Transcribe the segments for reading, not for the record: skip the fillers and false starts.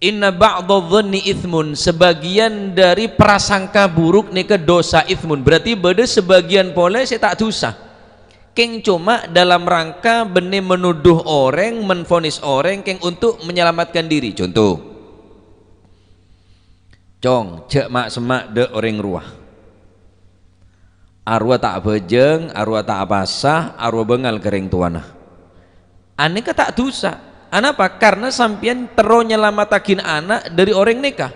inna ba'dadh-dhanni ithmun, sebagian dari prasangka buruk nika dosa ithmun, berarti beda sebagian pole saya tak dosa keng cuma dalam rangka benih menuduh orang, menfonis orang keng untuk menyelamatkan diri. Contoh cong cek mak semak de orang ruah arwah tak bejeng, arwah tak apasah, arwah bengal kering tuana aneh ke tak dosa. Anapa? Karena sampian tero nyelamatakin anak dari orang nikah.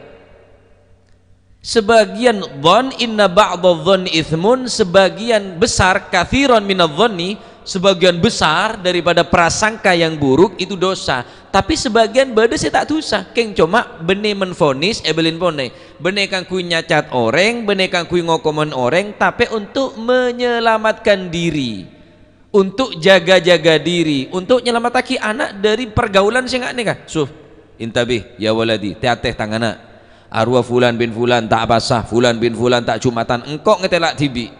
Sebagian dhon inna ba'dadh-dhanni ithmun, sebagian besar kathiran minadh-dhanni, sebagian besar daripada prasangka yang buruk itu dosa. Tapi sebagian beda sih tak dosa. Keng cuma benih menfonis ebelin pone. Benih kang kui nyacat orang, benih kang kui ngokomen orang, tapi untuk menyelamatkan diri, untuk jaga-jaga diri, untuk nyelamataki anak dari pergaulan sing ngak nikah. Suh, intabih ya waladi, teh tangana. Arwah fulan bin fulan tak basah, fulan bin fulan tak jumatan, engkau ngetelak tibi.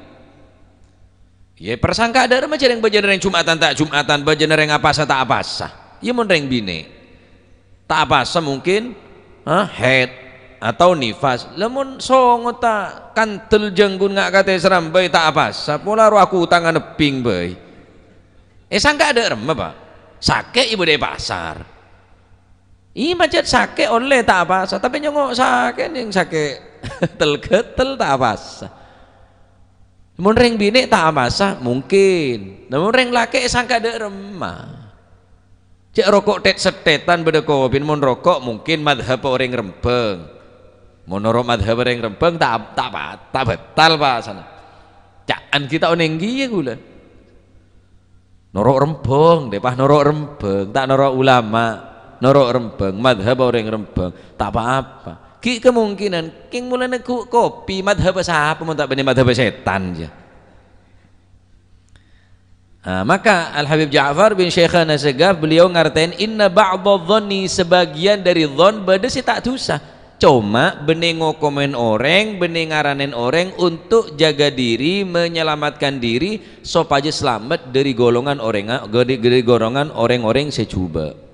Ya persangka ada macam yang bajener yang jumatan tak jumatan, bajener yang apasa tak apasa. Ya mun reng bine. Tak apasa mungkin head atau nifas. Lamun songo tak kantel jenggun ngak kate seram bae tak apasa. Pola aku tangan neping bae. Sangka ada rem apa? Sake ibu dari pasar. Ih macet sake oleh tak apa, tapi nyongok sake yang sake tel-ketel tak apa. Namun reng bini tak apa mungkin. Namun reng laki sangka ada remah. Cek rokok tet setetan beda kopin, mun rokok mungkin madhab orang rempeng. Monoro madhab orang rempeng tak betal pak sana. Cakan kita onenggi ya gula. Norok rempeng, depah norok rempeng, tak norok ulama. Norok rempeng, madhab orang rempeng, tak apa-apa. Ki kemungkinan, king mulai nekuk kopi madhab siapa mau tak benih madhab setan aja. Maka Al Habib Ja'far bin Syekhana Segaf beliau ngartain inna ba'dadh-dhanni, sebagian dari dhon beda sih tak dosa. Cuma benih ngokomen orang, benih ngaranin orang untuk jaga diri, menyelamatkan diri supaya selamat dari golongan orang, dari golongan orang-orang secuba.